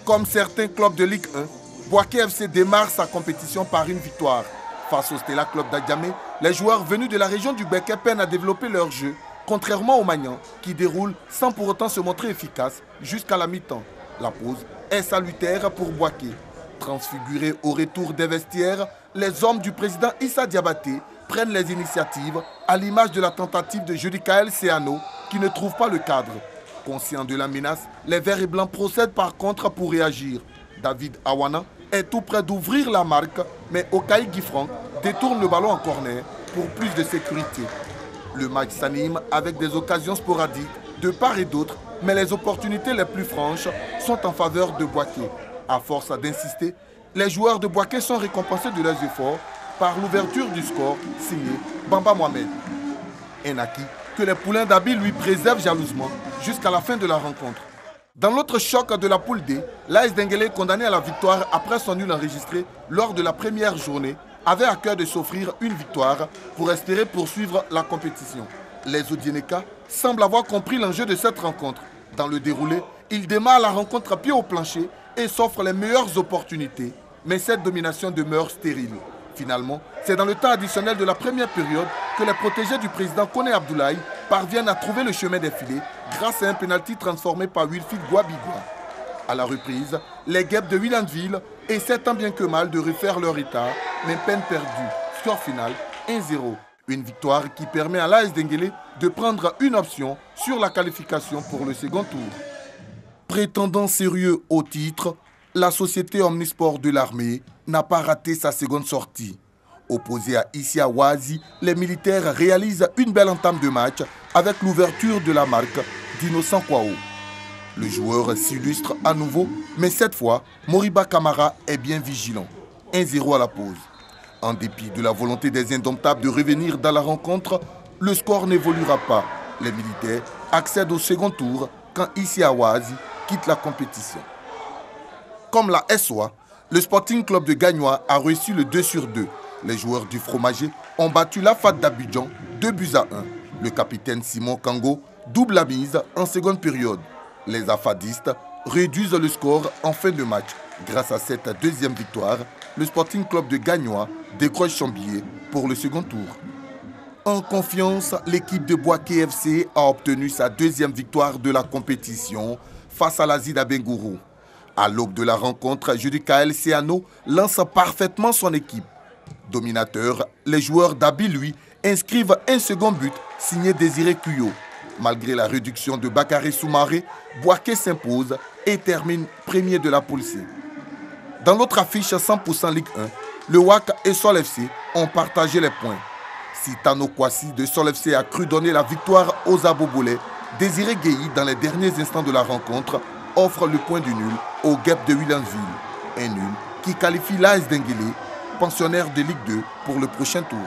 Comme certains clubs de Ligue 1, Bouaké FC démarre sa compétition par une victoire. Face au Stella Club d'Adjamé, les joueurs venus de la région du Béké peinent à développer leur jeu, contrairement au Magnan, qui déroule sans pour autant se montrer efficace jusqu'à la mi-temps. La pause est salutaire pour Bouaké. Transfigurés au retour des vestiaires, les hommes du président Issa Diabaté prennent les initiatives à l'image de la tentative de Judicaël Seano qui ne trouve pas le cadre. Conscient de la menace, les Verts et Blancs procèdent par contre pour réagir. David Awana est tout près d'ouvrir la marque, mais Okaï Guifranc détourne le ballon en corner pour plus de sécurité. Le match s'anime avec des occasions sporadiques de part et d'autre, mais les opportunités les plus franches sont en faveur de Bouaké. À force d'insister, les joueurs de Bouaké sont récompensés de leurs efforts par l'ouverture du score signé Bamba Mohamed. Un acquis que les poulains d'Abi lui préservent jalousement jusqu'à la fin de la rencontre. Dans l'autre choc de la poule D, l'AS Denguélé, condamné à la victoire après son nul enregistré lors de la première journée, avait à cœur de s'offrir une victoire pour espérer poursuivre la compétition. Les Odieneka semblent avoir compris l'enjeu de cette rencontre. Dans le déroulé, ils démarrent la rencontre à pied au plancher et s'offrent les meilleures opportunités, mais cette domination demeure stérile. Finalement, c'est dans le temps additionnel de la première période que les protégés du président Kone Abdoulaye parviennent à trouver le chemin des filets grâce à un pénalty transformé par Wilfried Guabigua. À la reprise, les guêpes de Willandville essaient tant bien que mal de refaire leur état, mais peine perdue. Score final 1-0. Une victoire qui permet à l'AS Denguélé de prendre une option sur la qualification pour le second tour. Prétendant sérieux au titre, la société Omnisport de l'armée n'a pas raté sa seconde sortie. Opposé à Issia Wazi, les militaires réalisent une belle entame de match avec l'ouverture de la marque d'Innocent Kwao. Le joueur s'illustre à nouveau, mais cette fois, Moriba Kamara est bien vigilant. 1-0 à la pause. En dépit de la volonté des Indomptables de revenir dans la rencontre, le score n'évoluera pas. Les militaires accèdent au second tour quand Issia Wazi quitte la compétition. Comme la SOA, le Sporting Club de Gagnoa a reçu le 2-2. Les joueurs du Fromager ont battu la FAT d'Abidjan 2-1. Le capitaine Simon Kango double la mise en seconde période. Les Afadistes réduisent le score en fin de match. Grâce à cette deuxième victoire, le Sporting Club de Gagnoa décroche son billet pour le second tour. En confiance, l'équipe de Bouaké FC a obtenu sa deuxième victoire de la compétition face à la Zida Bengourou. À l'aube de la rencontre, Judicaël Seano lance parfaitement son équipe. Dominateur, les joueurs d'Abi, lui, inscrivent un second but signé Désiré Kuyo. Malgré la réduction de Bakary Soumaré, Bouaké s'impose et termine premier de la poule C. Dans l'autre affiche 100% Ligue 1, le WAC et Sol FC ont partagé les points. Si Tano Kwasi de Sol FC a cru donner la victoire aux Abobolais, Désiré Gueye, dans les derniers instants de la rencontre, offre le point du nul aux guêpes de Williamsville. Un nul qui qualifie l'AS Denguélé, pensionnaire de Ligue 2, pour le prochain tour.